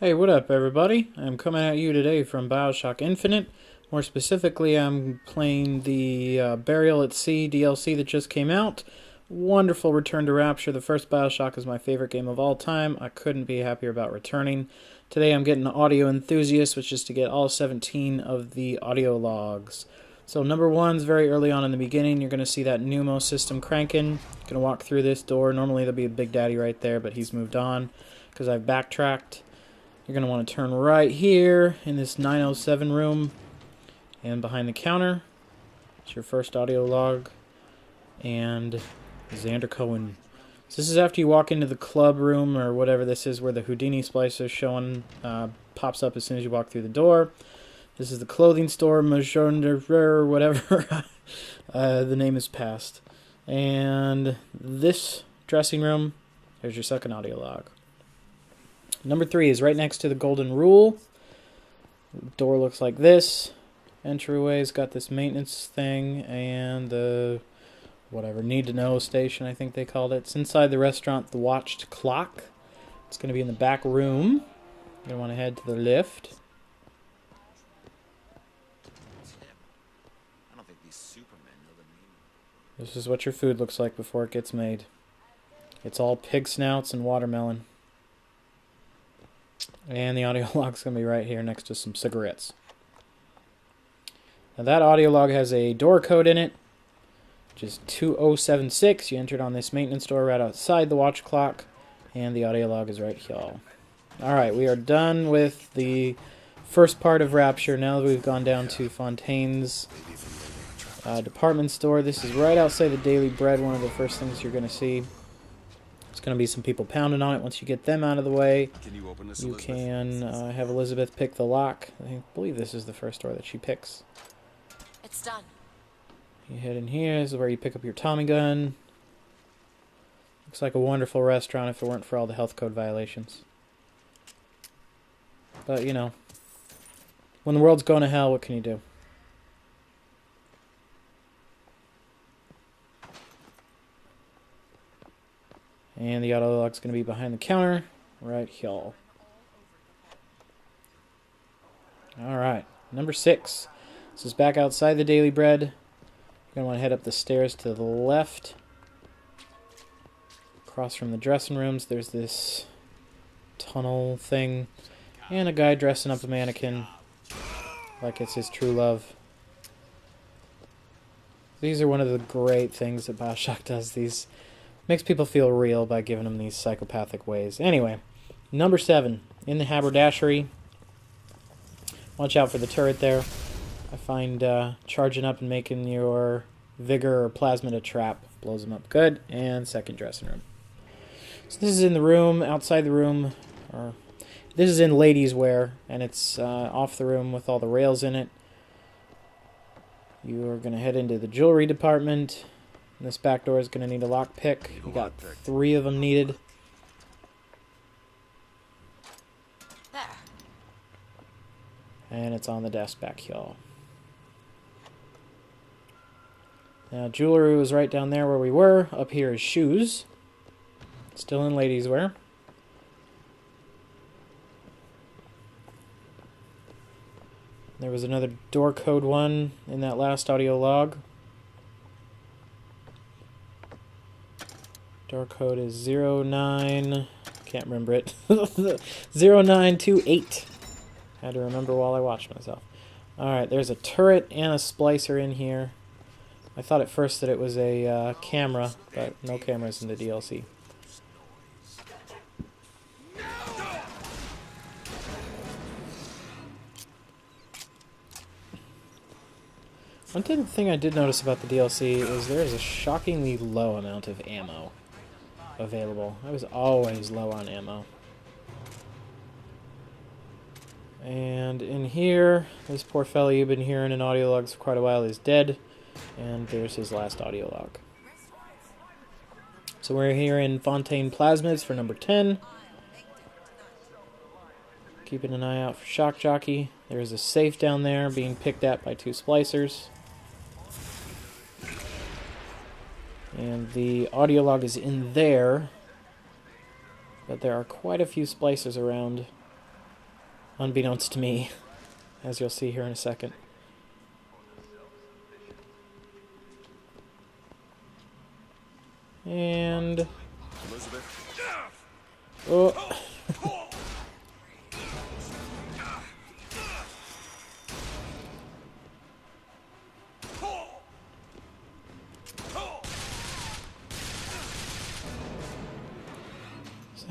Hey, what up, everybody? I'm coming at you today from Bioshock Infinite. More specifically, I'm playing the Burial at Sea DLC that just came out. Wonderful return to Rapture. The first Bioshock is my favorite game of all time. I couldn't be happier about returning. Today I'm getting Audio Enthusiast, which is to get all 17 of the audio logs. So number one's very early on in the beginning. You're going to see that pneumo system cranking. Going to walk through this door. Normally there'll be a Big Daddy right there, but he's moved on because I've backtracked. You're going to want to turn right here in this 907 room and behind the counter. It's your first audio log. And Xander Cohen. So this is after you walk into the club room or whatever this is where the Houdini splicer showing pops up as soon as you walk through the door. This is the clothing store, or whatever. The name is passed. And this dressing room, there's your second audio log. Number 3 is right next to the Golden Rule. The door looks like this. Entryway's got this maintenance thing and the whatever need to know station, I think they called it. It's inside the restaurant, the Watched Clock. It's going to be in the back room. You're going to want to head to the lift. I don't think these supermen know the meaning. This is what your food looks like before it gets made. It's all pig snouts and watermelon. And the audio log's going to be right here next to some cigarettes. Now that audio log has a door code in it, which is 2076. You entered on this maintenance door right outside the watch clock, and the audio log is right here. Alright, we are done with the first part of Rapture. Now that we've gone down to Fontaine's department store. This is right outside the Daily Bread, one of the first things you're going to see. There's going to be some people pounding on it. Once you get them out of the way, you can have Elizabeth pick the lock. I believe this is the first door that she picks. It's done. You head in here. This is where you pick up your Tommy gun. Looks like a wonderful restaurant if it weren't for all the health code violations. But, you know, when the world's going to hell, what can you do? And the auto log's going to be behind the counter, right here. Alright, number 6. This is back outside the Daily Bread. You're going to want to head up the stairs to the left. Across from the dressing rooms, there's this tunnel thing. And a guy dressing up a mannequin like it's his true love. These are one of the great things that Bioshock does. These makes people feel real by giving them these psychopathic ways. Anyway, number 7, in the haberdashery. Watch out for the turret there. I find charging up and making your vigor or plasmid trap blows them up good. And second dressing room. So this is in the room, outside the room. Or this is in ladies' wear, and it's off the room with all the rails in it. You are going to head into the jewelry department. This back door is going to need a lockpick. You got 3 of them needed. There. And it's on the desk back here. Now, jewelry was right down there where we were. Up here is shoes. Still in ladies' wear. There was another door code 1 in that last audio log. Door code is 09, can't remember it, 0928. Had to remember while I watched myself. Alright, there's a turret and a splicer in here. I thought at first that it was a camera, but no cameras in the DLC. One thing I did notice about the DLC is there is a shockingly low amount of ammo available. I was always low on ammo. And in here, this poor fellow you've been hearing in audio logs for quite a while is dead. And there's his last audio log. So we're here in Fontaine Plasmids for number 10. Keeping an eye out for Shock Jockey. There's a safe down there being picked at by 2 splicers. And the audio log is in there, but there are quite a few splicers around. unbeknownst to me, as you'll see here in a second. And... Elizabeth. oh...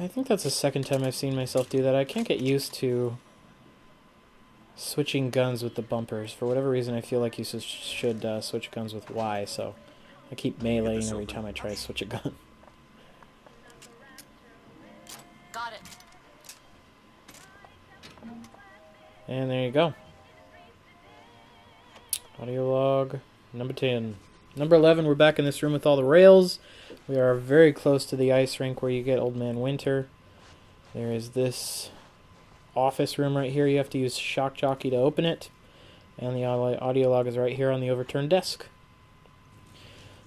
I think that's the second time I've seen myself do that. I can't get used to switching guns with the bumpers. For whatever reason, I feel like you should switch guns with Y, so I keep meleeing every time I try to switch a gun. Got it. And there you go. Audio log number 10. Number 11, we're back in this room with all the rails. We are very close to the ice rink where you get Old Man Winter. There is this office room right here. You have to use Shock Jockey to open it. And the audio log is right here on the overturned desk.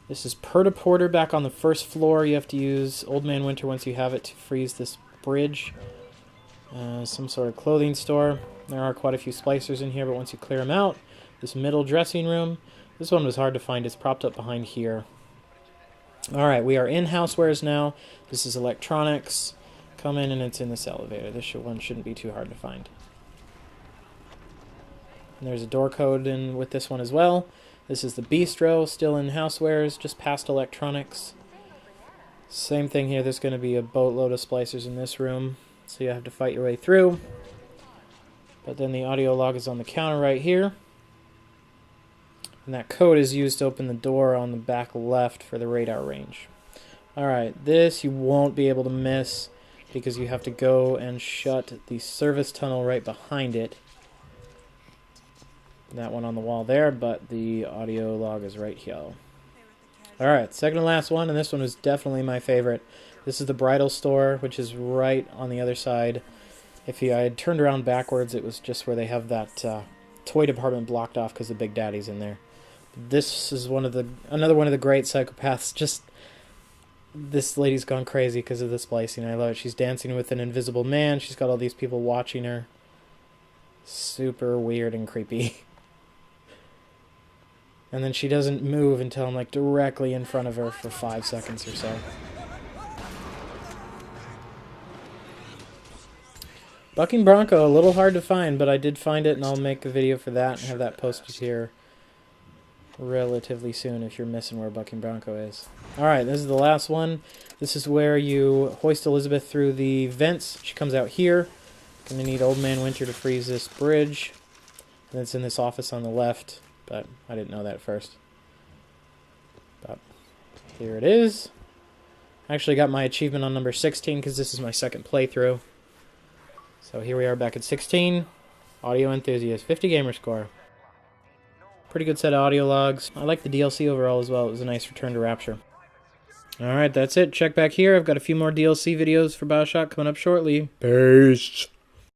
This is Perta Porter back on the first floor. You have to use Old Man Winter once you have it to freeze this bridge. Some sort of clothing store. There are quite a few splicers in here, but once you clear them out, this middle dressing room. This one was hard to find. It's propped up behind here. Alright, we are in housewares now. This is electronics. Come in and it's in this elevator. This one shouldn't be too hard to find. And there's a door code in with this one as well. This is the bistro, still in housewares, just past electronics. Same thing here. There's going to be a boatload of splicers in this room, so you have to fight your way through. But then the audio log is on the counter right here. And that code is used to open the door on the back left for the radar range. Alright, this you won't be able to miss because you have to go and shut the service tunnel right behind it. That one on the wall there, but the audio log is right here. Alright, second to last one, and this one was definitely my favorite. This is the bridal store, which is right on the other side. If I had turned around backwards, it was just where they have that toy department blocked off because the Big Daddy's in there. This is another one of the great psychopaths. Just this lady's gone crazy because of the splicing. I love it. She's dancing with an invisible man. She's got all these people watching her. Super weird and creepy. And then she doesn't move until I'm like directly in front of her for 5 seconds or so. Bucking Bronco, a little hard to find, but I did find it, and I'll make a video for that and have that posted here relatively soon if you're missing where Bucking Bronco is. Alright, this is the last one. This is where you hoist Elizabeth through the vents. She comes out here. Gonna need Old Man Winter to freeze this bridge. And it's in this office on the left, but I didn't know that at first. But here it is. I actually got my achievement on number 16 because this is my second playthrough. So here we are back at 16. Audio Enthusiast, 50 gamer score. Pretty good set of audio logs. I like the DLC overall as well. It was a nice return to Rapture. Alright, that's it. Check back here. I've got a few more DLC videos for Bioshock coming up shortly. Peace.